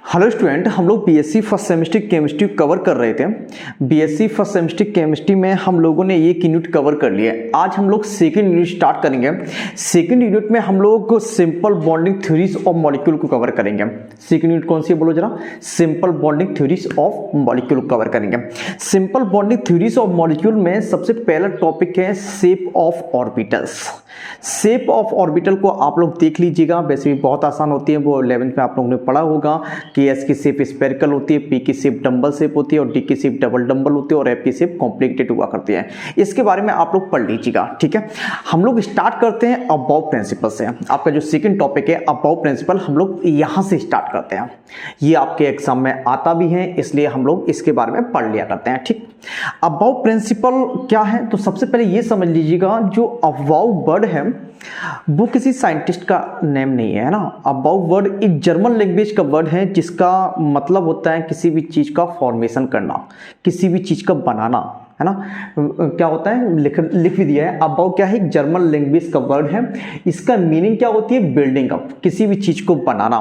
Hello student, हम लोग BSc first semester chemistry cover कर रहे थे। बीएससी फर्स्ट सेमेस्टर केमिस्ट्री में हम लोगों ने एक यूनिट कवर कर लिया है। आज हम लोग सेकंड यूनिट स्टार्ट करेंगे। सेकंड यूनिट में हम लोग simple bonding theories of molecule को कवर करेंगे। सेकंड यूनिट कौन सी है बोलो जरा? Simple bonding theories of molecule cover करेंगे। Simple bonding theories of molecule में सबसे पहला टॉपिक है shape of orbitals. Shape of orbital को आप लोग देख लीजिएगा, वैसे भी बहुत आसान होती है, वो 11th में आप लोगों ने पढ़ा होगा कि एस की शेप स्फेरिकल होती है, पी की शेप डंबल शेप होती है और डी की शेप डबल डंबल होती है और एफ की शेप कॉम्प्लिकेटेड हुआ करती है। इसके बारे में आप लोग पढ़ लीजिएगा, ठीक है। हम लोग स्टार्ट करते हैं अबाव प्रिंसिपल से। आपका जो सेकंड टॉपिक है अबाव प्रिंसिपल, हम लोग यहां से स्टार्ट करते हैं। ये आपके एग्जाम में आता भी है, इसलिए हम लोग इसके बारे में पढ़ लिया करते हैं, ठीक। अबाव प्रिंसिपल क्या है? तो सबसे पहले ये समझ लीजिएगा, जो अबाव वर्ड है वो किसी साइंटिस्ट का नेम नहीं है ना। अबाव वर्ड एक जर्मन लैंग्वेज का वर्ड है, जिसका मतलब होता है किसी भी चीज का फॉर्मेशन करना, किसी भी चीज का बनाना, है ना। क्या होता है, लिख भी दिया है। अबाव क्या है? एक जर्मन लैंग्वेज का वर्ड है। इसका मीनिंग क्या होती है? बिल्डिंग अप, किसी भी चीज को बनाना।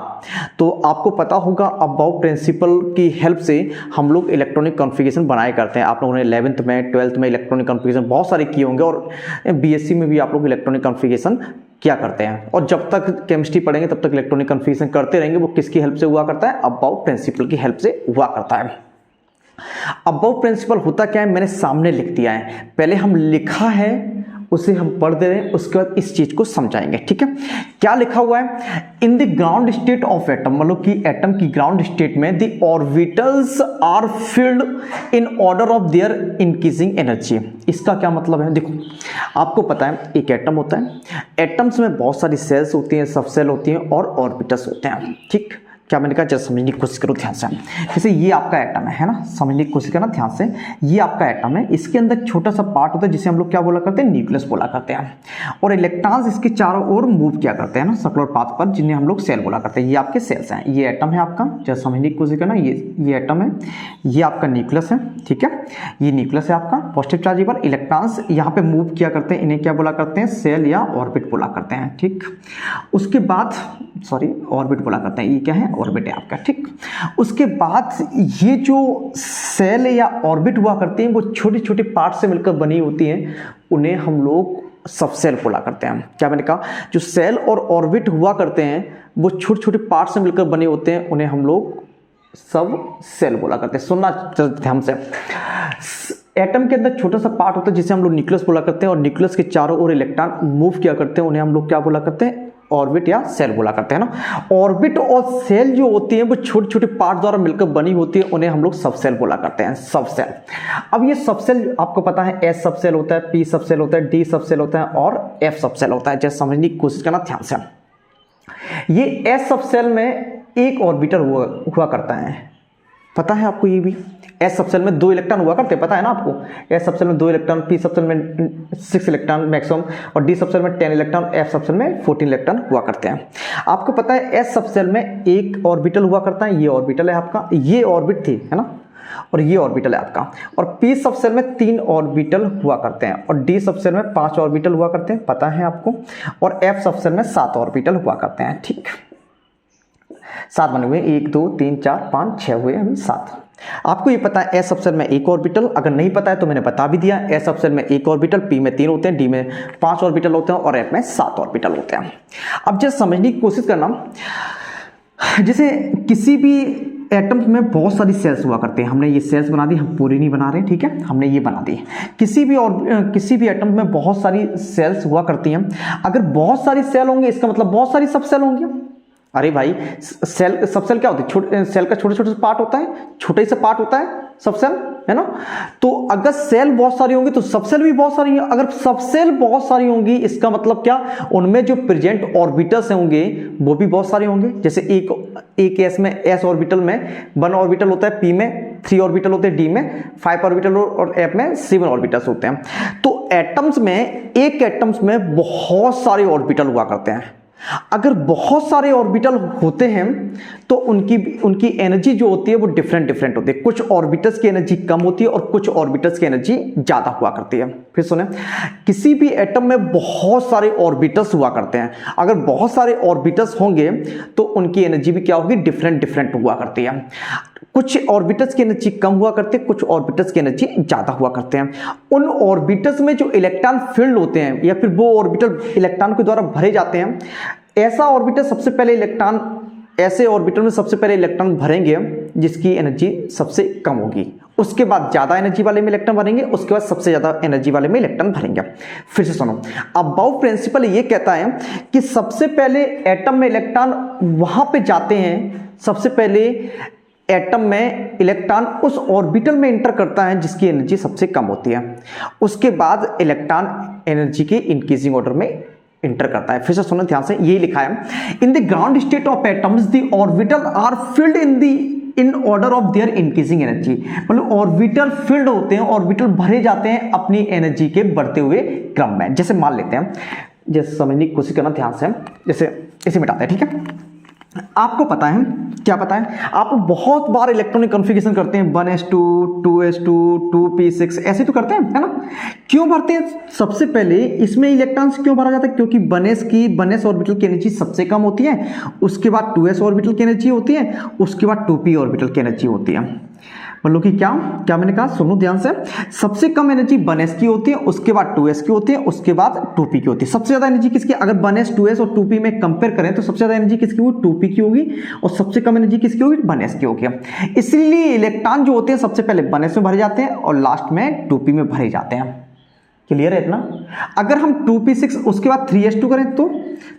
तो आपको पता होगा अबाव प्रिंसिपल की हेल्प से हम लोग इलेक्ट्रॉनिक कॉन्फ़िगरेशन बनाए करते हैं। आप लोगों ने 11th में 12th में इलेक्ट्रॉनिक कॉन्फ़िगरेशन बहुत सारे किए होंगे और बीएससी में भी आप लोग इलेक्ट्रॉनिक कॉन्फ़िगरेशन क्या करते हैं। और जब तक केमिस्ट्री पढ़ेंगे तब तक इलेक्ट्रॉनिक कॉन्फ़िगरेशन करते रहेंगे। वो किसकी हेल्प से हुआ करता है? अबाव प्रिंसिपल की हेल्प से हुआ करता है। अबाव प्रिंसिपल होता क्या है, मैंने सामने लिख दिया है। पहले हम लिखा है उसे हम पढ़ दे रहे हैं, उसके बाद इस चीज को समझाएंगे, ठीक है। क्या लिखा हुआ है? In the ground state of atom, मतलब कि एटम की ग्राउंड स्टेट में the orbitals are filled in order of their increasing energy. इसका क्या मतलब है? देखो, आपको पता है एक एटम होता है, एटम्स में बहुत सारी सेल्स होती हैं, सब सेल होती हैं और ऑर्बिटल्स होते हैं, ठीक। क्या मैंने कहा? जरा समझने की कोशिश करो ध्यान से। जैसे ये आपका एटम है ना, समझने की कोशिश करना ध्यान से। ये आपका एटम है, इसके अंदर छोटा सा पार्ट होता है जिसे हम लोग क्या बोला करते हैं? न्यूक्लियस बोला करते हैं। और इलेक्ट्रॉन्स इसके चारों ओर मूव किया करते हैं ना सर्कुलर पाथ पर, जिन्हें हम लोग सेल बोला करते हैं। ये आपके सेल्स हैं। ये एटम है आपका, जरा समझने की कोशिश करना। ये एटम है, ये आपका न्यूक्लियस है, ठीक है। ये न्यूक्लियस है आपका, पॉजिटिव चार्ज पर। इलेक्ट्रॉन्स यहाँ पे मूव किया करते हैं, इन्हें क्या बोला करते हैं? सेल या ऑर्बिट बोला करते हैं, ठीक। उसके बाद ऑर्बिट बोला करते हैं। ये क्या है? ऑर्बिट है आपका, ठीक। उसके बाद ये जो सेल या ऑर्बिट हुआ करते हैं वो छोटे छोटे पार्ट से मिलकर बनी होती हैं, उन्हें हम लोग सब सेल बोला करते हैं। क्या मैंने कहा? जो सेल और ऑर्बिट हुआ करते हैं वो छोटे छोटे पार्ट से मिलकर बने होते हैं, उन्हें हम लोग सब सेल बोला करते हैं। सुनना ध्यान से। एटम के अंदर छोटा सा पार्ट होता है जिसे हम लोग न्यूक्लियस बोला करते हैं, और न्यूक्लियस के चारों ओर इलेक्ट्रॉन मूव किया करते हैं, उन्हें हम लोग क्या बोला करते हैं? ऑर्बिट या सेल बोला करते हैं ना। ऑर्बिट और सेल जो होती हैं वो छोटे छोटे पार्ट द्वारा मिलकर बनी होती है, उन्हें हम लोग सब सेल बोला करते हैं, सब सेल। अब ये सब सेल आपको पता है, एस सब सेल होता है, पी सब सेल होता है, डी सब सेल होता है और एफ सब सेल होता है। जैसे समझने की कोशिश करना ध्यान से। ये एस सब सेल में एक ऑर्बिटल हुआ करता है, पता है आपको? ये भी एस सब सेल में 2 इलेक्ट्रॉन हुआ करते हैं, पता है ना आपको? एस सब सेल में 2 इलेक्ट्रॉन, पी सब सेल में 6 इलेक्ट्रॉन मैक्सिमम और डी सब सेल में 10 इलेक्ट्रॉन, एफ सब सेल में 14 इलेक्ट्रॉन हुआ करते हैं। आपको पता है एस सब सेल में एक ऑर्बिटल हुआ करता है, ये ऑर्बिटल है आपका, ये ऑर्बिट थी, है ना, और ये ऑर्बिटल है आपका। और पी सब सेल में 3 ऑर्बिटल हुआ करते हैं और डी सब सेल में 5 ऑर्बिटल हुआ करते हैं, पता है आपको? और एफ सब सेल में 7 ऑर्बिटल हुआ करते हैं, ठीक। 7 बने हुए, 1 2 3 4 5 6 हुए, हम 7। आपको ये पता है एस सब सेल में एक ऑर्बिटल, अगर नहीं पता है तो मैंने बता भी दिया। एस सब सेल में एक ऑर्बिटल, पी में 3 होते हैं, डी में 5 ऑर्बिटल होते हैं और एफ में 7 ऑर्बिटल होते हैं। अब जैसे समझने की कोशिश करना, जैसे किसी भी एटम्स में बहुत सारी सेल्स हुआ करते हैं। हमने ये सेल्स बना दी, हम पूरी नहीं बना रहे, ठीक है, हमने ये बना दी। किसी भी एटम में बहुत सारी सेल्स हुआ करती हैं। अगर बहुत सारी सेल होंगे इसका मतलब बहुत सारी सब सेल होंगी। अरे भाई, सेल सब सेल क्या होती है? सेल का छोटे छोटे से पार्ट होता है, छोटा ही सा पार्ट होता है सब सेल, है ना। तो अगर सेल बहुत सारी होंगी तो सब सेल भी बहुत सारी होंगी। अगर सब सेल बहुत सारी होंगी इसका मतलब क्या? उनमें जो प्रेजेंट ऑर्बिटल्स होंगे वो भी बहुत सारे होंगे। जैसे एक एस में, एस ऑर्बिटल में 1 ऑर्बिटल होता है, पी में 3 ऑर्बिटल होते हैं, डी में 5 ऑर्बिटल और एफ में 7 ऑर्बिटल्स होते हैं। तो एटम्स में, एक एटम्स में बहुत सारे ऑर्बिटल हुआ करते हैं। अगर बहुत सारे ऑर्बिटल होते हैं तो उनकी एनर्जी जो होती है वो डिफरेंट होती है। कुछ ऑर्बिटल्स की एनर्जी कम होती है और कुछ ऑर्बिटल्स की एनर्जी ज़्यादा हुआ करती है। फिर सुने, किसी भी एटम में बहुत सारे ऑर्बिटल्स हुआ करते हैं। अगर बहुत सारे ऑर्बिटल्स होंगे तो उनकी एनर्जी भी क्या होगी, डिफरेंट हुआ करती है। कुछ ऑर्बिटल्स की एनर्जी कम हुआ करती है, कुछ ऑर्बिटल्स की एनर्जी ज़्यादा हुआ करते हैं। उन ऑर्बिटल्स में जो इलेक्ट्रॉन फील्ड होते हैं या फिर वो ऑर्बिटल इलेक्ट्रॉन के द्वारा भरे जाते हैं, ऐसा ऑर्बिटल सबसे पहले इलेक्ट्रॉन ऐसे ऑर्बिटल में सबसे पहले इलेक्ट्रॉन भरेंगे जिसकी एनर्जी सबसे कम होगी। उसके बाद ज़्यादा एनर्जी वाले में इलेक्ट्रॉन भरेंगे, उसके बाद सबसे ज़्यादा एनर्जी वाले में इलेक्ट्रॉन भरेंगे। फिर से सुनो, अबाउट प्रिंसिपल ये कहता है कि सबसे पहले एटम में इलेक्ट्रॉन वहाँ पे जाते हैं, सबसे पहले एटम में इलेक्ट्रॉन उस ऑर्बिटल में इंटर करता है जिसकी एनर्जी सबसे कम होती है। उसके बाद इलेक्ट्रॉन एनर्जी के इंक्रीजिंग ऑर्डर में इंटर करता है। फिर से सुनो ध्यान से, यही लिखा है, in the ground state of atoms the orbital are filled in order of their increasing energy. मतलब ऑर्बिटल फिल्ड होते हैं, ऑर्बिटल भरे जाते हैं अपनी एनर्जी के बढ़ते हुए क्रम में। जैसे मान लेते हैं, जैसे समझने की कोशिश करना ध्यान से, जैसे इसे मिटाते हैं, ठीक है। आपको पता है, क्या पता है, आप बहुत बार इलेक्ट्रॉनिक कॉन्फ़िगरेशन करते हैं, 1s2 2s2 2p6 ऐसे तो करते हैं, है ना। क्यों भरते हैं? सबसे पहले इसमें इलेक्ट्रॉन्स क्यों भरा जाता है? क्योंकि 1s ऑर्बिटल की एनर्जी सबसे कम होती है, उसके बाद 2s ऑर्बिटल की एनर्जी होती है, उसके बाद 2p ऑर्बिटल की एनर्जी होती है। मतलब कि क्या मैंने कहा, सुनो ध्यान से, सबसे कम एनर्जी 1s की होती है, उसके बाद 2s की होती है, उसके बाद 2p की होती है। सबसे ज्यादा एनर्जी किसकी? अगर 1s 2s और 2p में कंपेयर करें तो सबसे ज्यादा एनर्जी किसकी होगी? 2p की होगी, और सबसे कम एनर्जी किसकी होगी? 1s की होगी। इसलिए इलेक्ट्रॉन जो होते हैं सबसे पहले 1s में भरे जाते हैं और लास्ट में 2p में भरे जाते हैं। क्लियर है इतना? अगर हम 2p6 उसके बाद 3s2 करें तो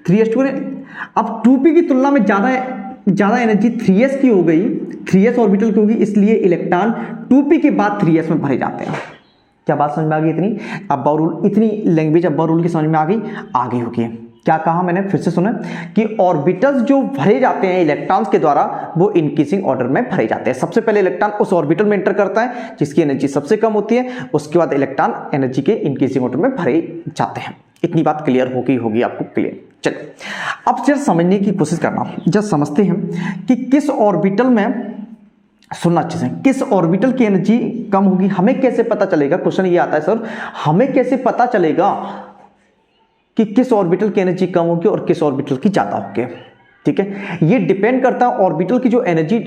3s2 करें, अब 2p की तुलना में ज्यादा एनर्जी 3s की हो गई, 3s ऑर्बिटल की होगी, इसलिए इलेक्ट्रॉन 2p के बाद 3s में भरे जाते हैं। क्या बात समझ में आ गई? अब्बा रूल, इतनी लैंग्वेज अब्बा रूल की समझ में आ गई होगी। क्या कहा मैंने? फिर से सुना कि ऑर्बिटल्स जो भरे जाते हैं इलेक्ट्रॉन्स के द्वारा वो इंक्रीजिंग ऑर्डर में भरे जाते हैं। सबसे पहले इलेक्ट्रॉन उस ऑर्बिटल में एंटर करता है जिसकी एनर्जी सबसे कम होती है, उसके बाद इलेक्ट्रॉन एनर्जी के इंक्रीजिंग ऑर्डर में भरे जाते हैं। इतनी बात क्लियर होगी आपको? क्लियर। चलिए अब जरा समझने की कोशिश करना, जब समझते हैं कि किस ऑर्बिटल में, सुनना अच्छे से, किस ऑर्बिटल की एनर्जी कम होगी। हमें कैसे पता चलेगा? क्वेश्चन ये आता है सर, हमें कैसे पता चलेगा कि किस ऑर्बिटल की एनर्जी कम होगी और किस ऑर्बिटल की ज्यादा होगी? ठीक है, ये डिपेंड करता है ऑर्बिटल की जो एनर्जी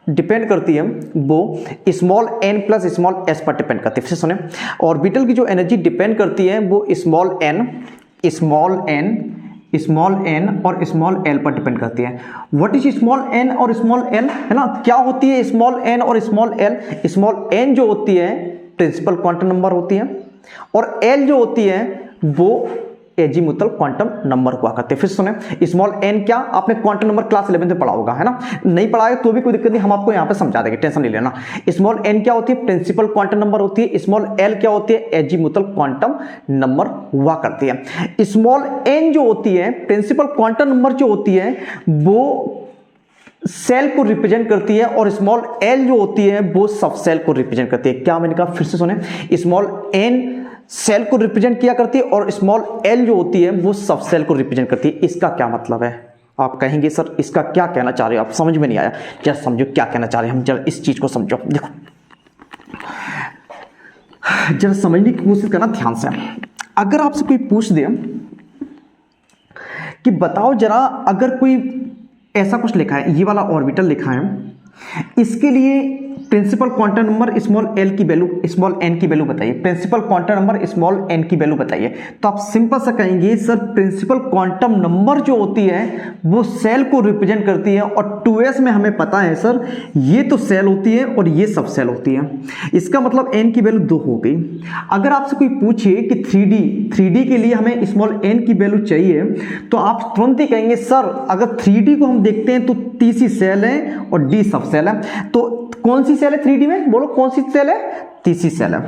डिपेंड करती है वो small n plus small s पर डिपेंड करती है। फिर से सुने, ऑर्बिटल की जो एनर्जी डिपेंड करती है वो स्मॉल n और स्मॉल l पर डिपेंड करती है। व्हाट इज स्मॉल n और स्मॉल l, है ना? क्या होती है स्मॉल n और स्मॉल l? स्मॉल n जो होती है प्रिंसिपल क्वांटम नंबर होती है, और l जो होती है वो एजीमुथल क्वांटम नंबर हुआ करते हैं। फिर सुने, स्मॉल n क्या, आपने क्वांटम नंबर क्लास 11 में पढ़ा होगा, है ना? नहीं पढ़ा है तो भी कोई दिक्कत नहीं, हम आपको यहाँ पे समझा देंगे, टेंशन नहीं लेना। स्मॉल n क्या होती है? प्रिंसिपल क्वांटम नंबर होती है। स्मॉल l क्या होती है? एजीमुथल क्वांटम नंबर हुआ करती है। स्मॉल n जो होती है प्रिंसिपल क्वांटम नंबर जो होती है वो सेल को रिप्रेजेंट करती है, और स्मॉल l जो होती है वो सब सेल को रिप्रेजेंट करती है। क्या मैंने कहा? फिर से सुने, स्मॉल n सेल को रिप्रेजेंट किया करती है और स्मॉल l जो होती है वो सब सेल को रिप्रेजेंट करती है। इसका क्या मतलब है? आप कहेंगे सर इसका क्या कहना चाह रहे हो आप, समझ में नहीं आया। जरा समझो क्या कहना चाह रहे हैं हम, जरा इस चीज को समझो। देखो जरा समझने की कोशिश करना ध्यान से। अगर आपसे कोई पूछ दे कि बताओ जरा, अगर कोई ऐसा कुछ लिखा है, ये वाला ऑर्बिटल लिखा है, इसके लिए principal quantum number small n की वैल्यू बताइए। Principal quantum number small n की वैल्यू बताइए। तो आप सिंपल सा कहेंगे सर प्रिंसिपल क्वांटम नंबर जो होती है वो सेल को रिप्रेजेंट करती है, और 2s में हमें पता है सर ये तो सेल होती है और ये सब सेल होती है। इसका मतलब n की वैल्यू 2 हो गई। अगर आपसे कोई पूछे कि 3D के लिए हमें स्मॉल n की वैल्यू चाहिए, तो आप तुरंत ही कहेंगे सर अगर 3D को हम देखते हैं तो तीसरी सेल है और d सब सेल है। तो कौन सी सेल है 3D में? बोलो कौन सी सेल है? तीसरी सेल है।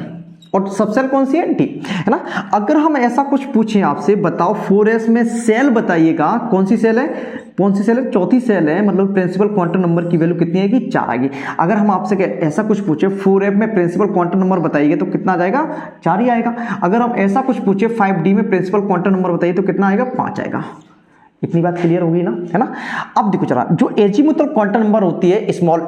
और सब सेल कौन सी है? डी, है ना। अगर हम ऐसा कुछ पूछें आपसे, बताओ 4s में सेल बताइएगा, कौन सी सेल है? कौन सी सेल है? चौथी सेल है, मतलब प्रिंसिपल क्वांटम नंबर की वैल्यू कितनी आएगी? 4 आएगी। अगर हम आपसे ऐसा कुछ पूछे 4f में प्रिंसिपल क्वांटम नंबर बताइए तो कितना आ जाएगा? 4 ही आएगा। अगर हम ऐसा कुछ पूछे 5d में प्रिंसिपल क्वांटम नंबर बताइए तो कितना आएगा? 5 आएगा। इतनी बात क्लियर होगी ना, है ना। अब देखो जरा, जो एजीमुथल क्वांटम नंबर होती है स्मॉल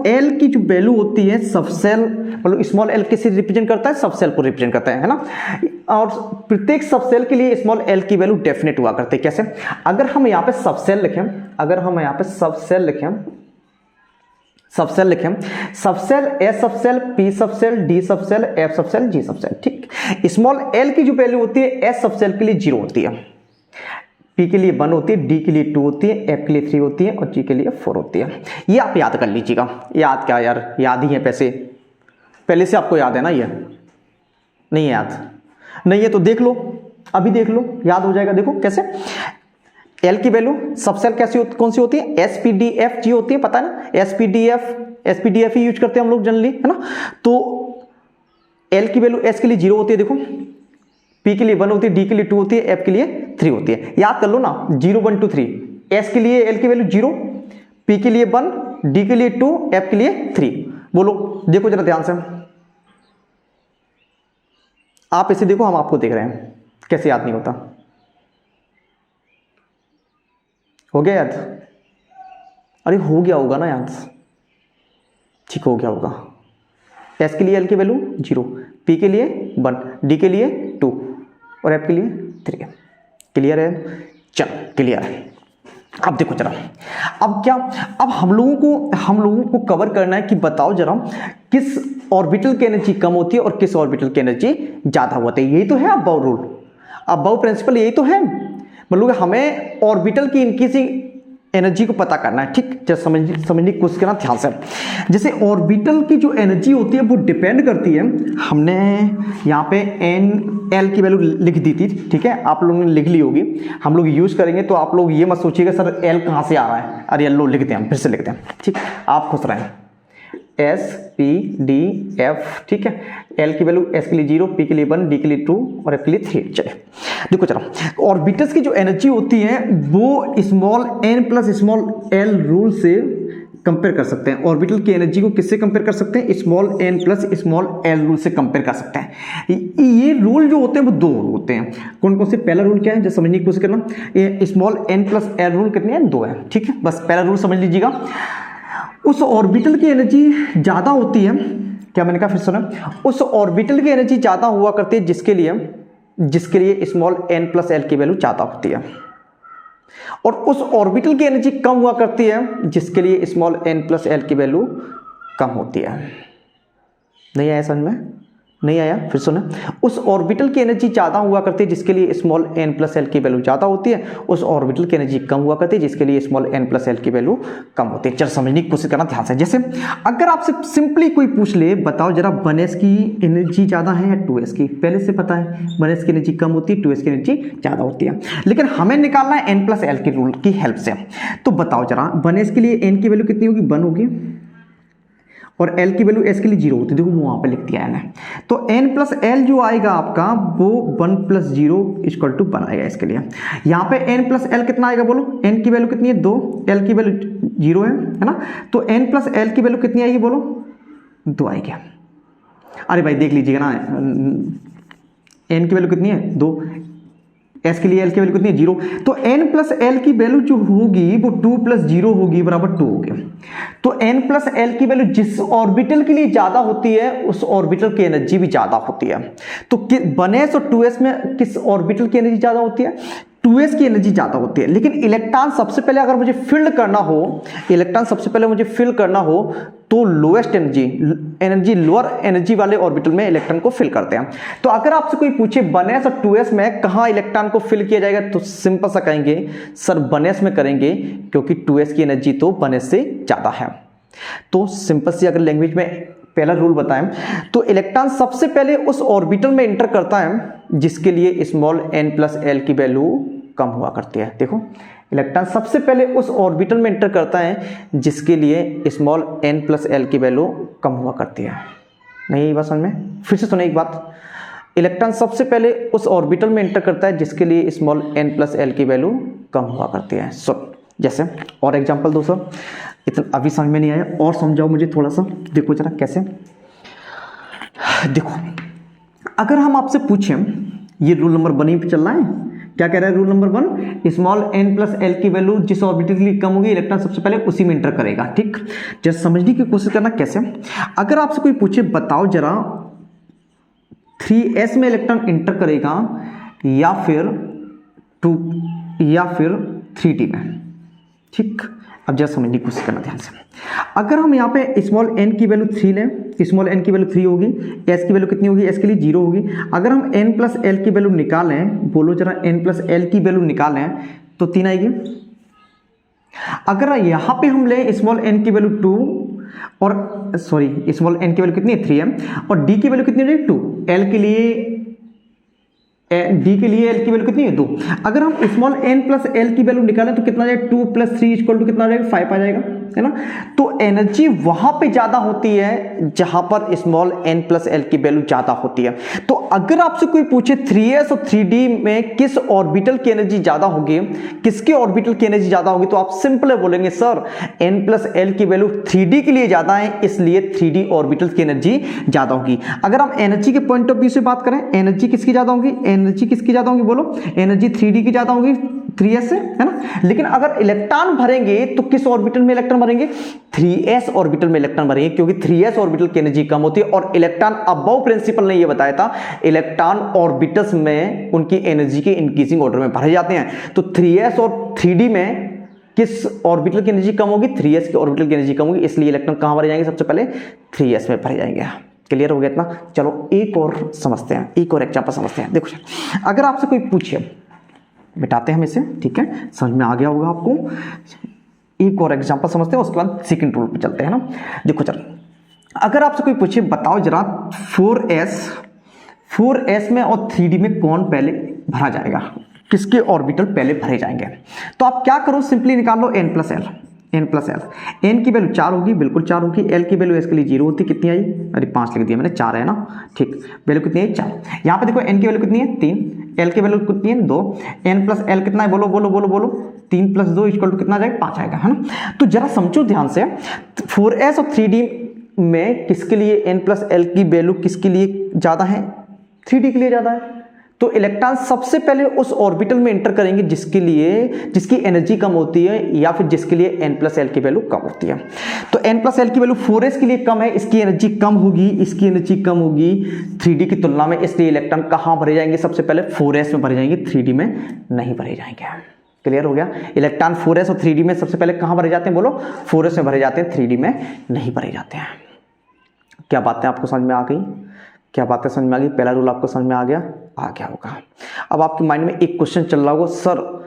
एल की जो वैल्यू होती है सबसेल, मतलब स्मॉल एल किसे रिप्रेजेंट करता है, सबसेल को रिप्रेजेंट करता है ना। और प्रत्येक सबसेल के लिए स्मॉल एल की वैल्यू डेफिनेट हुआ करती है। कैसे, अगर हम यहाँ पे सबसेल लिखें, subshell s subshell, p subshell, d subshell, f subshell, g subshell, ठीक। स्मॉल एल की जो वैल्यू होती है एस सबसेल के लिए 0 होती है, पी के लिए 1 होती है, डी के लिए 2 होती है, एफ के लिए 3 होती है और जी के लिए 4 होती है। ये आप याद कर लीजिएगा। याद क्या यार, याद ही है पहले से आपको याद है ना। ये नहीं है याद, नहीं है तो देख लो, अभी देख लो, याद हो जाएगा। देखो कैसे, एल की वैल्यू सबसेल कौन सी होती है, S P D F G होती है, पता है ना। एस पी डी एफ ही यूज करते हैं हम लोग जनरली, है ना। तो एल की वैल्यू एस के लिए 0 होती है, देखो, पी के लिए 1 होती है, डी के लिए 2 होती है, एफ के लिए 3 होती है। याद कर लो ना, 0 1 2 3। एस के लिए एल की वैल्यू 0, पी के लिए 1, डी के लिए 2, एफ के लिए 3। बोलो, देखो जरा ध्यान से, आप इसे देखो, हम आपको देख रहे हैं, कैसे याद नहीं होता। हो गया याद? अरे हो गया होगा ना याद, ठीक हो गया होगा। एस के लिए एल की वैल्यू 0, पी के लिए 1, डी के लिए 2 और एफ के लिए 3। क्लियर है? चलो क्लियर है। अब देखो जरा, अब क्या, अब हम लोगों को कवर करना है कि बताओ जरा किस ऑर्बिटल की एनर्जी कम होती है और किस ऑर्बिटल की एनर्जी ज्यादा होती है। यही तो है अबव रूल, अबव प्रिंसिपल, यही तो है। मतलब हमें ऑर्बिटल की इंक्रीजिंग एनर्जी को पता करना है, ठीक। जैसे समझने की कोशिश करना ध्यान से। जैसे ऑर्बिटल की जो एनर्जी होती है वो डिपेंड करती है, हमने यहाँ पे एन एल की वैल्यू लिख दी थी, ठीक है, आप लोगों ने लिख ली होगी। हम लोग यूज करेंगे तो आप लोग ये मत सोचिएगा सर एल कहाँ से आ रहा है, अरे एल लो लिखते हैं, फिर से लिखते हैं, ठीक। आप खुश रहें, एस पी डी एफ, ठीक है। एल की वैल्यू एस के लिए 0, पी के लिए 1, डी के लिए 2 और एफ के लिए 3। चले देखो जरा, ऑर्बिटल्स की जो एनर्जी होती है वो small n plus small l rule से कंपेयर कर सकते हैं। ऑर्बिटल की एनर्जी को किससे कंपेयर कर सकते हैं, small n plus small l rule से कंपेयर कर सकते हैं। ये रूल जो होते हैं वो 2 होते हैं। कौन कौन से? पहला रूल क्या है, जो समझने की कोशिश करना, ये small n plus l rule कितने हैं, 2 है, ठीक है। बस पहला रूल समझ लीजिएगा। उस ऑर्बिटल की एनर्जी ज्यादा होती है, क्या मैंने कहा फिर सुना, उस ऑर्बिटल की एनर्जी ज्यादा हुआ करती है जिसके लिए स्मॉल एन प्लस एल की वैल्यू ज्यादा होती है, और उस ऑर्बिटल की एनर्जी कम हुआ करती है जिसके लिए स्मॉल एन प्लस एल की वैल्यू कम होती है। नहीं आया समझ में? नहीं आया? फिर सुना, उस ऑर्बिटल की एनर्जी ज्यादा हुआ करती है जिसके लिए स्मॉल एन प्लस एल की वैल्यू ज्यादा होती है, उस ऑर्बिटल की एनर्जी कम हुआ करती है जिसके लिए स्मॉल एन प्लस एल की वैल्यू कम होती है। चल समझने की कोशिश करना ध्यान से। जैसे अगर आपसे सिंपली कोई पूछ ले, बताओ जरा 1s की एनर्जी ज्यादा है या 2s की, पहले से पता है 1s की एनर्जी कम होती है, 2s की एनर्जी ज्यादा होती है, लेकिन हमें निकालना है एन प्लस एल के रूल की हेल्प से। तो बताओ जरा 1s के लिए एन की वैल्यू कितनी होगी, 1 होगी, और एल की वैल्यू एस के लिए 0 होती है, देखो वो वहां पे लिख दिया है। तो एन प्लस एल जो आएगा आपका वो 1 + 0 = 1 आएगा इसके लिए। यहाँ पे एन प्लस एल कितना आएगा बोलो, एन की वैल्यू कितनी है 2, एल की वैल्यू 0 है ना। तो एन प्लस एल की वैल्यू कितनी आएगी बोलो, 2 आएगी। अरे भाई देख लीजिएगा ना, एन की वैल्यू कितनी है 2, एस के लिए एल की वैल्यू कितनी है 0, तो एन प्लस एल की वैल्यू जो होगी वो 2 + 0 होगी बराबर 2 होगी। तो एन प्लस एल की वैल्यू जिस ऑर्बिटल के लिए ज्यादा होती है उस ऑर्बिटल की एनर्जी भी ज्यादा होती है। तो 1s और 2s में किस ऑर्बिटल की एनर्जी ज्यादा होती है, 2s की एनर्जी ज्यादा होती है। लेकिन इलेक्ट्रॉन सबसे पहले अगर मुझे फील्ड करना हो, तो लोएस्ट एनर्जी लोअर एनर्जी वाले ऑर्बिटल में इलेक्ट्रॉन को फिल करते हैं। तो अगर आपसे कोई पूछे 1s और 2s में कहां इलेक्ट्रॉन को फिल किया जाएगा, तो सिंपल सा कहेंगे सर 1s में करेंगे, क्योंकि 2s की एनर्जी तो 1s से ज्यादा है। तो सिंपल सी अगर लैंग्वेज में पहला रूल बताएं तो इलेक्ट्रॉन सबसे पहले उस ऑर्बिटल में एंटर करता है जिसके लिए स्मॉल एन प्लस एल की वैल्यू कम हुआ करती है। देखो इलेक्ट्रॉन सबसे पहले उस ऑर्बिटल में एंटर करता है जिसके लिए स्मॉल एन प्लस एल की वैल्यू कम हुआ करती है। नहीं यही बात समझ में? फिर से सुनिए एक बात, इलेक्ट्रॉन सबसे पहले उस ऑर्बिटल में एंटर करता है जिसके लिए स्मॉल एन प्लस एल की वैल्यू कम हुआ करती है। जैसे और एग्जांपल दो सर, इतना अभी समझ में नहीं आया और समझाओ मुझे थोड़ा सा। देखो जरा कैसे, देखो अगर हम आपसे पूछें, ये रूल नंबर 1 पे चल रहा है क्या कह रहा है rule number 1, small n plus L की वैल्यू जिस ऑर्बिटल के लिए कम होगी इलेक्ट्रॉन सबसे पहले उसी में इंटर करेगा। ठीक, जरा समझने की कोशिश करना कैसे। अगर आपसे कोई पूछे बताओ जरा 3s में इलेक्ट्रॉन इंटर करेगा या फिर 3d में। ठीक, अब जरा समझने की कोशिश करना ध्यान से। अगर हम यहाँ पे स्मॉल n की वैल्यू 3 लें, स्मॉल n की वैल्यू 3 होगी, s की वैल्यू कितनी होगी, s के लिए 0 होगी। अगर हम n प्लस l की वैल्यू निकालें, बोलो जरा n प्लस l की वैल्यू निकालें तो 3 आएगी। अगर यहाँ पे हम लें स्मॉल n की वैल्यू 2 और सॉरी स्मॉल n की वैल्यू कितनी है 3 है और d की वैल्यू कितनी है 2, l के लिए डी के लिए एल की वैल्यू कितनी है 2। अगर हम स्मॉल n प्लस एल की वैल्यू निकालें तो कितना आ जाएगा 2 प्लस 3 इक्वल टू कितना आ जाएगा 5 आ जाएगा, है ना। तो एनर्जी वहां पे ज्यादा होती है जहां पर स्मॉल n प्लस एल की वैल्यू ज्यादा होती है। तो अगर आपसे कोई पूछे 3s और 3d में किस ऑर्बिटल की एनर्जी ज्यादा होगी, किसके ऑर्बिटल की एनर्जी ज्यादा होगी, तो आप सिंपल बोलेंगे सर n प्लस एल की वैल्यू 3d के लिए ज्यादा है इसलिए 3d ऑर्बिटल की एनर्जी ज्यादा होगी। अगर हम एनर्जी के पॉइंट ऑफ व्यू से बात करें, एनर्जी किसकी ज्यादा होगी, एनर्जी किसकी ज्यादा होगी, बोलो एनर्जी 3d की ज्यादा होगी 3s से, है ना। लेकिन अगर इलेक्ट्रॉन भरेंगे तो किस ऑर्बिटल में इलेक्ट्रॉन भरेंगे, 3s ऑर्बिटल में इलेक्ट्रॉन भरेंगे, क्योंकि 3s ऑर्बिटल की एनर्जी कम होती है और इलेक्ट्रॉन अबव प्रिंसिपल ने यह बताया था इलेक्ट्रॉन ऑर्बिटल्स में उनकी एनर्जी के इंक्रीजिंग ऑर्डर में भरे जाते हैं। तो 3s और 3d में किस ऑर्बिटल की एनर्जी कम होगी, 3s की ऑर्बिटल की एनर्जी कम होगी, इसलिए इलेक्ट्रॉन कहां भरे जाएंगे, सबसे पहले 3s में भरे जाएंगे। क्लियर हो गया इतना। चलो एक और समझते हैं, एक और एग्जांपल समझते हैं। देखो अगर आपसे कोई पूछे, मिटाते हैं हम इसे, ठीक है, समझ में आ गया होगा आपको। एक और एग्जांपल समझते हैं उसके बाद सेकंड रूल पे चलते हैं ना। देखो चलो, अगर आपसे कोई पूछे बताओ जरा 4s में और 3d में कौन पहले भरा जाएगा, किसके ऑर्बिटल पहले भरे जाएंगे, तो आप क्या करो सिंपली निकाल लो n प्लस एल। n की वैल्यू 4 होगी, बिल्कुल 4 होगी। l की वैल्यू s के लिए 0 होती, कितनी आई, अरे 5 लिख दिया मैंने, 4 है ना। ठीक, वैल्यू कितनी है 4। यहाँ पे देखो n की वैल्यू कितनी है 3, l की वैल्यू कितनी है 2, n प्लस l कितना है, बोलो बोलो बोलो बोलो, 3 प्लस 2 इक्वल टू कितना आ जाएगा 5 आएगा, है ना। तो जरा समझो ध्यान से, 4s और 3d में किसके लिए n प्लस l की वैल्यू किसके लिए ज्यादा है, 3d के लिए ज्यादा है। तो इलेक्ट्रॉन सबसे पहले उस ऑर्बिटल में इंटर करेंगे जिसकी एनर्जी कम होती है या फिर जिसके लिए n प्लस एल की वैल्यू कम होती है। तो n प्लस एल की वैल्यू 4s के लिए कम है, इसकी एनर्जी कम होगी, इसकी एनर्जी कम होगी 3d की तुलना में, इसलिए इलेक्ट्रॉन कहां भरे जाएंगे, सबसे पहले 4s में भरे जाएंगे, 3d में नहीं भरे जाएंगे। क्लियर हो गया। इलेक्ट्रॉन 4s और 3d में सबसे पहले कहां भरे जाते हैं, बोलो 4s में भरे जाते हैं, 3d में नहीं भरे जाते हैं। क्या बातें आपको समझ में आ गई, क्या बातें समझ में आ गई, पहला रूल आपको समझ में आ गया होगा। अब आपके माइंड में एक क्वेश्चन चल रहा होगा, सर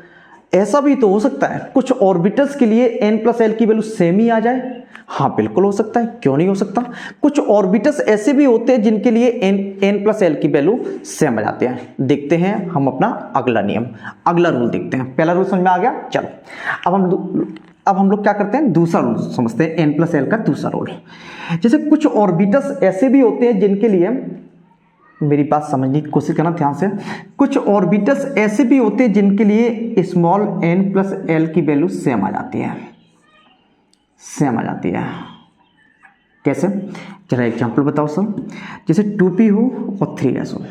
ऐसा भी तो हो सकता है कुछ ऑर्बिटल्स के लिए n प्लस एल की वैल्यू सेम ही आ जाए। हाँ बिल्कुल हो सकता है, क्यों नहीं हो सकता। कुछ ऑर्बिटल्स ऐसे भी होते हैं जिनके लिए n प्लस एल की वैल्यू सेम आ जाते हैं। देखते हैं हम अपना अगला नियम, अगला रूल देखते हैं। पहला रूल समझ में आ गया। चलो अब हम लोग क्या करते हैं, दूसरा रूल समझते हैं, n प्लस एल का दूसरा रूल। जैसे कुछ ऑर्बिटल्स ऐसे भी होते हैं जिनके लिए, मेरी बात समझने की कोशिश करना ध्यान से, कुछ ऑर्बिटल्स ऐसे भी होते हैं जिनके लिए स्मॉल n प्लस एल की वैल्यू सेम आ जाती है, सेम आ जाती है। कैसे, जरा एग्जांपल बताओ सर। जैसे 2p हो और 3s हो,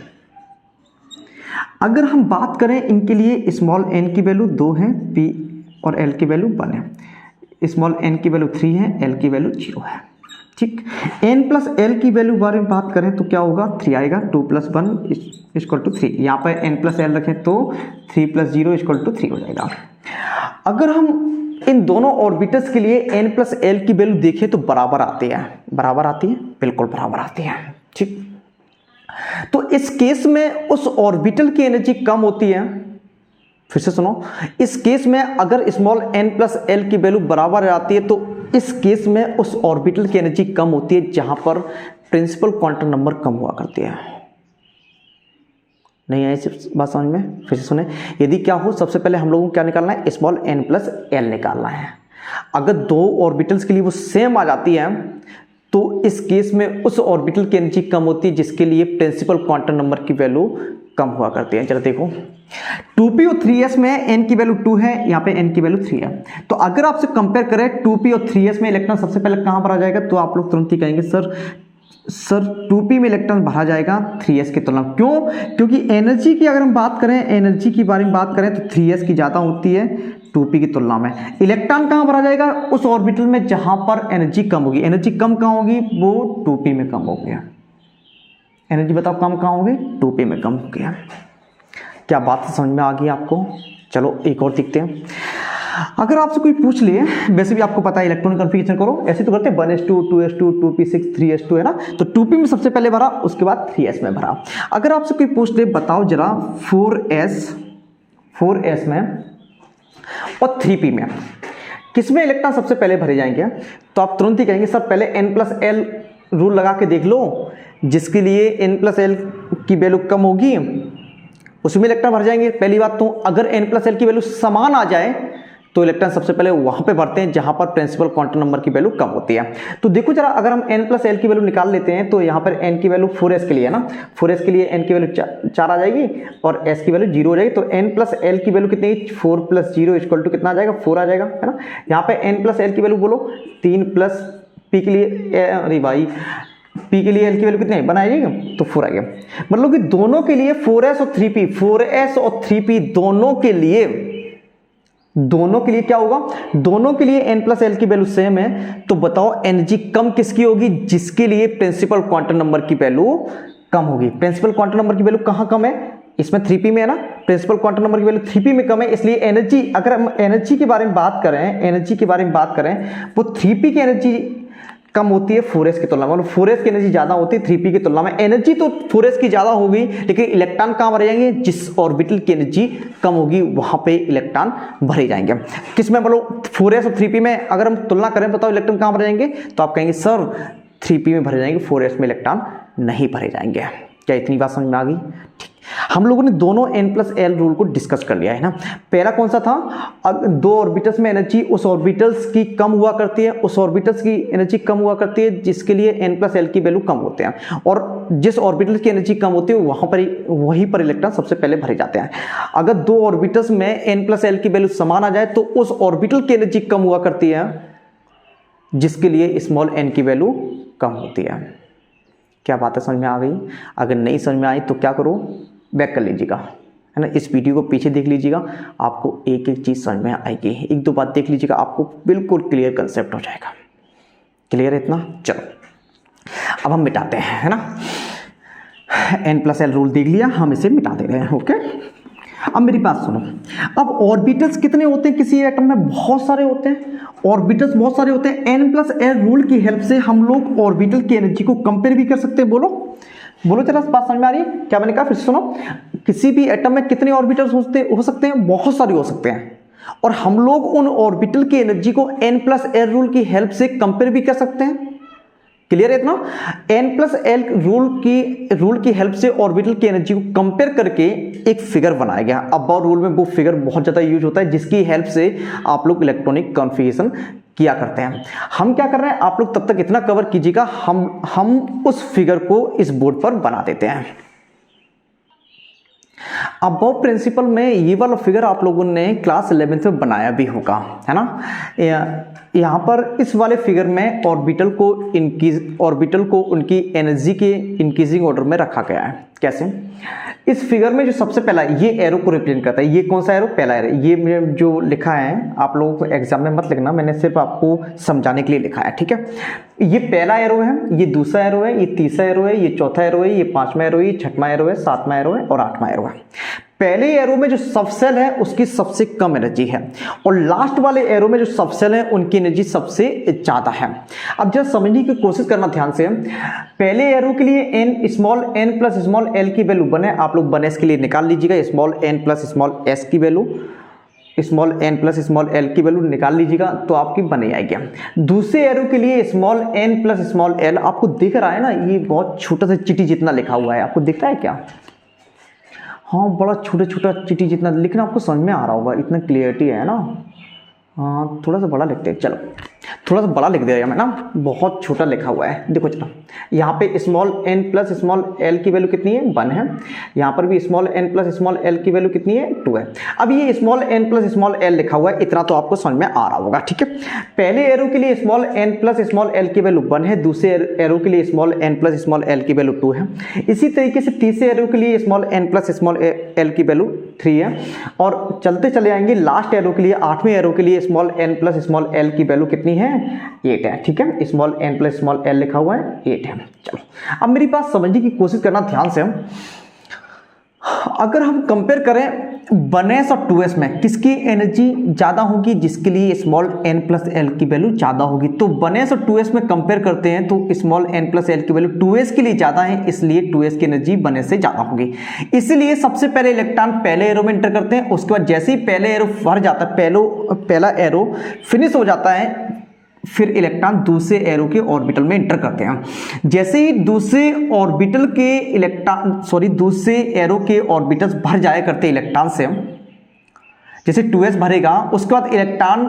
अगर हम बात करें इनके लिए स्मॉल n की वैल्यू 2 है, p और l की वैल्यू 1 है, स्मॉल n की वैल्यू 3 है, l की वैल्यू 0 है। ठीक, n प्लस एल की वैल्यू बारे में बात करें तो क्या होगा, 3 आएगा, 2 प्लस 1 इक्वल टू 3। यहाँ पर n प्लस एल रखें तो 3 प्लस 0 इक्वल टू 3 हो जाएगा। अगर हम इन दोनों ऑर्बिटल्स के लिए n प्लस एल की वैल्यू देखें तो बराबर आती है, बराबर आती है, बिल्कुल बराबर आती है। ठीक, तो इस केस में उस ऑर्बिटल की एनर्जी कम होती है। फिर से सुनो, इस केस में अगर स्मॉल n प्लस एल की वैल्यू बराबर आती है तो इस केस में उस ऑर्बिटल की एनर्जी कम होती है जहां पर प्रिंसिपल क्वांटम नंबर कम हुआ करती है। नहीं आई बात समझ में, फिर से सुने। यदि क्या हो, सबसे पहले हम लोगों को क्या निकालना है, स्मॉल n प्लस एल निकालना है। अगर दो ऑर्बिटल्स के लिए वो सेम आ जाती है तो इस केस में उस ऑर्बिटल की एनर्जी कम होती है जिसके लिए प्रिंसिपल क्वांटम नंबर की वैल्यू कम हुआ करती है। चलो देखो, 2p और 3s में n की वैल्यू 2 है, यहाँ पे n की वैल्यू 3 है। तो अगर आपसे कंपेयर करें 2p और 3s में इलेक्ट्रॉन सबसे पहले कहां पर आ जाएगा, तो आप लोग तुरंत ही कहेंगे सर सर 2p में इलेक्ट्रॉन भरा जाएगा 3s की तुलना में। क्यों? क्योंकि एनर्जी की अगर हम बात करें, एनर्जी के बारे में बात करें तो 3s की ज़्यादा होती है 2p की तुलना में। इलेक्ट्रॉन कहाँ भरा जाएगा? उस ऑर्बिटल में जहां पर एनर्जी कम होगी। एनर्जी कम कहाँ होगी? वो 2p में कम होगी। एनर्जी बताओ कम कहाँ होगी? 2p में कम होगी। क्या बात समझ में आ गई आपको? चलो एक और देखते हैं। अगर आपसे कोई पूछ ले, वैसे भी आपको पता है इलेक्ट्रॉन कन्फिगरेशन करो, ऐसे तो करते हैं 1s2 2s2 2p6 3s2 है ना, तो 2p में सबसे पहले भरा, उसके बाद 3s में भरा। अगर आपसे कोई पूछ ले बताओ जरा 4s में और 3p में किसमें इलेक्ट्रॉन सबसे पहले भरे जाएंगे, तो आप तुरंत ही कहेंगे सर पहले n+l रूल लगा के देख लो, जिसके लिए n+l की वैल्यू कम होगी उसमें इलेक्ट्रॉन भर जाएंगे। पहली बात तो अगर n+l की वैल्यू समान आ जाए तो इलेक्ट्रॉन सबसे पहले वहां पे भरते हैं जहां पर प्रिंसिपल क्वांटम नंबर की वैल्यू कम होती है। तो देखो जरा, अगर हम n+l की वैल्यू निकाल लेते हैं तो यहाँ पर n की वैल्यू 4s के लिए है ना, 4s के लिए n की वैल्यू 4 आ जाएगी और s की वैल्यू 0 हो जाएगी। तो n+l की वैल्यू कितनी? 4 + 0 = कितना आ जाएगा? 4 आ जाएगा, है ना। यहाँ पे n+l की वैल्यू बोलो 3 + p के लिए, अरे भाई p के लिए l की वैल्यू कितनी बनाएगी? तो 4 आ गया। मतलब कि दोनों के लिए 4s और 3p, 4s और 3p दोनों के लिए क्या होगा? दोनों के लिए n+l की वैल्यू सेम है। तो बताओ एनर्जी कम किसकी होगी? जिसके लिए प्रिंसिपल क्वांटम नंबर की वैल्यू कम होगी। प्रिंसिपल क्वांटम नंबर की वैल्यू कहां कम है? इसमें 3p में है ना, प्रिंसिपल क्वांटम नंबर की वैल्यू 3p में कम है, इसलिए एनर्जी, अगर हम एनर्जी के बारे में बात करें, वो 3p की एनर्जी कम होती है 4s की तुलना में, मतलब 4s की एनर्जी ज्यादा होती है 3p की तुलना में। एनर्जी तो 4s की ज्यादा होगी, लेकिन इलेक्ट्रॉन कहां भरे जाएंगे? जिस ऑर्बिटल की एनर्जी कम होगी वहां पे इलेक्ट्रॉन भरे जाएंगे। किसमें? बोलो 4s और 3p में अगर हम तुलना करें, बताओ इलेक्ट्रॉन कहां भरे जाएंगे? तो आप कहेंगे सर 3p में भरे जाएंगे, 4s में इलेक्ट्रॉन नहीं भरे जाएंगे। क्या इतनी बात समझ में आ गई? ठीक, हम लोगों ने दोनों n+l रूल को डिस्कस कर लिया है ना। पहला कौन सा था? दो ऑर्बिटल्स में एनर्जी उस ऑर्बिटल्स की कम हुआ करती है, उस ऑर्बिटल्स की एनर्जी कम हुआ करती है जिसके लिए n+l की वैल्यू कम होते हैं, और जिस ऑर्बिटल की एनर्जी कम होती है वहीं पर इलेक्ट्रॉन सबसे पहले भरे जाते हैं। अगर दो ऑर्बिटल्स में n+l की वैल्यू समान आ जाए तो उस ऑर्बिटल की एनर्जी कम हुआ करती है जिसके लिए स्मॉल n की वैल्यू कम होती है। क्या बात है, समझ में आ गई? अगर नहीं समझ में आई तो क्या करो, बैक कर लीजिएगा, है ना। इस वीडियो को पीछे देख लीजिएगा, आपको एक एक चीज़ समझ में आएगी। एक दो बात देख लीजिएगा, आपको बिल्कुल क्लियर कंसेप्ट हो जाएगा। क्लियर है इतना? चलो अब हम मिटाते हैं, है ना। n+l रूल देख लिया, हम इसे मिटा दे रहे हैं। ओके, अब मेरी बात सुनो। अब ऑर्बिटल्स कितने होते हैं किसी एटम में? बहुत सारे होते हैं, ऑर्बिटल्स बहुत सारे होते हैं। n+l रूल की हेल्प से हम लोग ऑर्बिटल की एनर्जी को कंपेयर भी कर सकते हैं। बोलो जरा, बात समझ में आ रही है? क्या मैंने कहा फिर सुनो। किसी भी एटम में कितने ऑर्बिटल्स हो सकते हैं? बहुत सारे हो सकते हैं, और हम लोग उन ऑर्बिटल की एनर्जी को n+l रूल की हेल्प से कंपेयर भी कर सकते हैं। क्लियर है इतना? n+l रूल की हेल्प से ऑर्बिटल की एनर्जी को कंपेयर करके एक फिगर बनाया गया। अब रूल में वो फिगर बहुत ज्यादा यूज होता है, जिसकी हेल्प से आप लोग इलेक्ट्रॉनिक कॉन्फ़िगरेशन किया करते हैं। हम क्या कर रहे हैं, आप लोग तब तक इतना कवर कीजिएगा, हम उस फिगर को इस बोर्ड पर बना देते हैं। अब वो प्रिंसिपल में ये वाला फिगर आप लोगों ने क्लास 11th में बनाया भी होगा, है ना। यहाँ पर इस वाले फिगर में ऑर्बिटल को उनकी एनर्जी के इंक्रीजिंग ऑर्डर में रखा गया है। कैसे? इस फिगर में जो सबसे पहला ये एरो को रिप्रेजेंट करता है। ये कौन सा एरो? पहला एरो। ये जो लिखा है आप लोगों को एग्जाम में मत लिखना, मैंने सिर्फ आपको समझाने के लिए लिखा है, ठीक है। ये पहला एरो है, ये दूसरा एरो है, ये तीसरा एरो है, ये चौथा एरो है, ये पांचवा एरो है, ये छठवां एरो है, सातवां एरो है और आठवां एरो है। पहले एरो में जो सबसेल है उसकी सबसे कम एनर्जी है, और लास्ट वाले एरो में जो सबसेल है उनकी एनर्जी सबसे ज्यादा है। अब जरा समझने की कोशिश करना ध्यान से। पहले एरो के लिए n प्लस स्मॉल l की वैल्यू बने, आप लोग बने के लिए निकाल लीजिएगा small n plus small s की value, small n plus small l की वैल्यू निकाल लीजिएगा तो आपकी बने आएगी। दूसरे एरो के लिए small n plus small l, आपको दिख रहा है ना, ये बहुत छोटा सा चिट्ठी जितना लिखा हुआ है, आपको दिख रहा है क्या? हाँ, बड़ा छोटा छोटा चिट्ठी जितना, लेकिन आपको समझ में आ रहा होगा, इतना क्लियरिटी है ना। हाँ, थोड़ा सा बड़ा लिखते हैं। चलो थोड़ा सा बड़ा लिख दे रहा है ना, बहुत छोटा लिखा हुआ है। देखो चलो, यहाँ पे small n plus small l की वैल्यू कितनी है, 1 है। यहाँ पर भी small n plus small l की वैल्यू कितनी है, 2 है। अब ये small n plus small l लिखा हुआ है, इतना तो आपको समझ में आ रहा होगा, ठीक है। पहले एरो के लिए small n plus small l की वैल्यू 1 है, दूसरे एरो के लिए small n plus small l की वैल्यू 2 है। इसी तरीके से तीसरे एरो के लिए small n plus small l की वैल्यू 3 है, और चलते चले आएंगे लास्ट एरो के लिए, 8वें एरो के लिए small n plus small l की वैल्यू कितनी है, 8 है, ठीक है। Small n plus small l लिखा हुआ है, 8 है। चलो अब मेरी बात समझने की कोशिश करना ध्यान से। अगर हम कंपेयर करें 1s और 2s में किसकी एनर्जी ज़्यादा होगी, जिसके लिए स्मॉल n प्लस l की वैल्यू ज़्यादा होगी। तो 1s और 2s में कंपेयर करते हैं तो स्मॉल n प्लस l की वैल्यू 2s के लिए ज़्यादा है, इसलिए 2s की एनर्जी 1s से ज़्यादा होगी। इसलिए सबसे पहले इलेक्ट्रॉन पहले एरो में एंटर करते हैं, उसके बाद जैसे ही पहले एरो भर जाता है, पहला एरो फिनिश हो जाता है, फिर इलेक्ट्रॉन दूसरे एरो के ऑर्बिटल में एंटर करते हैं। जैसे ही दूसरे एरो के ऑर्बिटल्स भर जाया करते हैं इलेक्ट्रॉन से, जैसे 2s भरेगा उसके बाद इलेक्ट्रॉन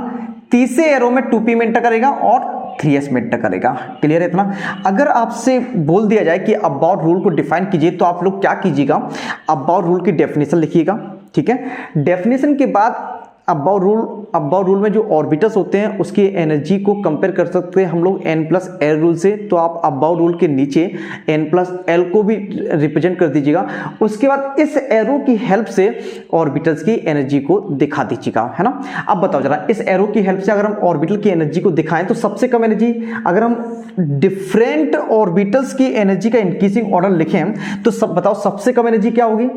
तीसरे एरो में 2p में एंटर करेगा और 3s में एंटर करेगा। क्लियर है इतना। अगर आपसे बोल दिया जाए कि अबाउट रूल को डिफाइन कीजिए, तो आप लोग क्या कीजिएगा, अबाउट रूल की डेफिनेशन लिखिएगा, ठीक है। डेफिनेशन के बाद अबाउट रूल में जो ऑर्बिटल्स होते हैं उसकी एनर्जी को कंपेयर कर सकते हैं हम लोग n प्लस एल रूल से। तो आप अबाउट रूल के नीचे n प्लस एल को भी रिप्रेजेंट कर दीजिएगा। उसके बाद इस एरो की हेल्प से ऑर्बिटल्स की एनर्जी को दिखा दीजिएगा, है ना। अब बताओ जरा, इस एरो की हेल्प से अगर हम ऑर्बिटल की एनर्जी को दिखाएं तो सबसे कम एनर्जी, अगर हम डिफरेंट ऑर्बिटल्स की एनर्जी का इंक्रीजिंग ऑर्डर लिखें तो बताओ सबसे कम एनर्जी क्या होगी,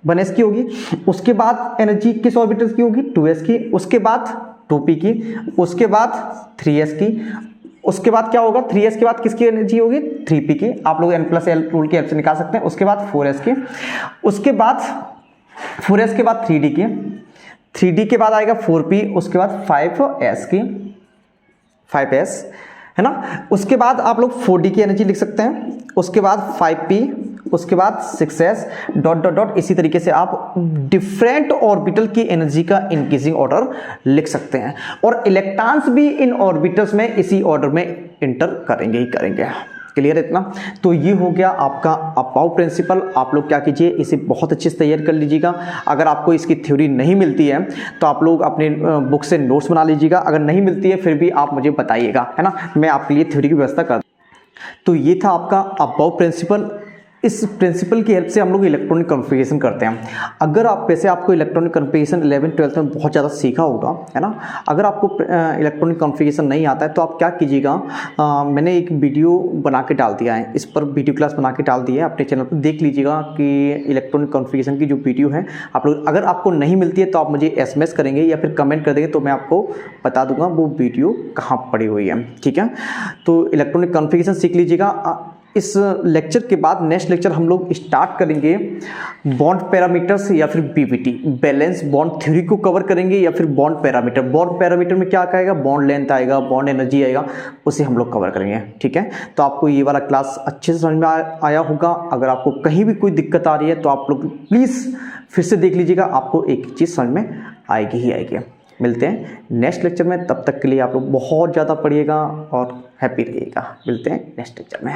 1s की होगी। उसके बाद एनर्जी किस ऑर्बिटल्स की होगी, 2s की। उसके बाद 2p की। उसके बाद 3s की। उसके बाद क्या होगा, 3s के बाद किसकी एनर्जी होगी, 3p की। आप लोग n प्लस एल रूल की हेल्प से निकाल सकते हैं। उसके बाद 4s की। उसके बाद 4s के बाद 3d की। 3d के बाद आएगा 4p। उसके बाद 5s की, 5s, है ना। उसके बाद आप लोग 4d की एनर्जी लिख सकते हैं। उसके बाद 5p, उसके बाद 6s डॉट डॉट डॉट। इसी तरीके से आप डिफरेंट ऑर्बिटल की एनर्जी का इंक्रीजिंग ऑर्डर लिख सकते हैं, और इलेक्ट्रॉन्स भी इन ऑर्बिटल्स में इसी ऑर्डर में इंटर करेंगे ही करेंगे। क्लियर इतना। तो ये हो गया आपका अबाउट प्रिंसिपल। आप लोग क्या कीजिए, इसे बहुत अच्छे से तैयार कर लीजिएगा। अगर आपको इसकी थ्योरी नहीं मिलती है तो आप लोग अपने बुक से नोट्स बना लीजिएगा। अगर नहीं मिलती है फिर भी आप मुझे बताइएगा, है ना, मैं आपके लिए थ्योरी की व्यवस्था कर। तो ये था आपका अबाउट प्रिंसिपल। इस प्रिंसिपल की हेल्प से हम लोग इलेक्ट्रॉनिक कॉन्फ़िगरेशन करते हैं। अगर आप वैसे आपको इलेक्ट्रॉनिक कॉन्फ़िगरेशन 11th-12th में बहुत ज़्यादा सीखा होगा, है ना। अगर आपको इलेक्ट्रॉनिक कॉन्फ़िगरेशन नहीं आता है तो आप क्या कीजिएगा, मैंने एक वीडियो बना के डाल दिया है, इस पर वीडियो क्लास बना के डाल दी है, अपने चैनल पर देख लीजिएगा कि इलेक्ट्रॉनिक कॉन्फ़िगरेशन की जो वीडियो है आप लोग, अगर आपको नहीं मिलती है तो आप मुझे SMS करेंगे या फिर कमेंट कर देंगे तो मैं आपको बता दूंगा वो वीडियो कहाँ पड़ी हुई है, ठीक है। तो इलेक्ट्रॉनिक कॉन्फ़िगरेशन सीख लीजिएगा। इस लेक्चर के बाद नेक्स्ट लेक्चर हम लोग स्टार्ट करेंगे बॉन्ड पैरामीटर्स या फिर BPT, बैलेंस बॉन्ड थ्योरी को कवर करेंगे, या फिर बॉन्ड पैरामीटर। बॉन्ड पैरामीटर में क्या आएगा, बॉन्ड लेंथ आएगा, बॉन्ड एनर्जी आएगा, उसे हम लोग कवर करेंगे, ठीक है। तो आपको ये वाला क्लास अच्छे से समझ में आया होगा। अगर आपको कहीं भी कोई दिक्कत आ रही है तो आप लोग प्लीज़ फिर से देख लीजिएगा, आपको एक चीज़ समझ में आएगी ही आएगी। मिलते हैं नेक्स्ट लेक्चर में, तब तक के लिए आप लोग बहुत ज़्यादा पढ़िएगा और हैप्पी रहिएगा। मिलते हैं नेक्स्ट लेक्चर में।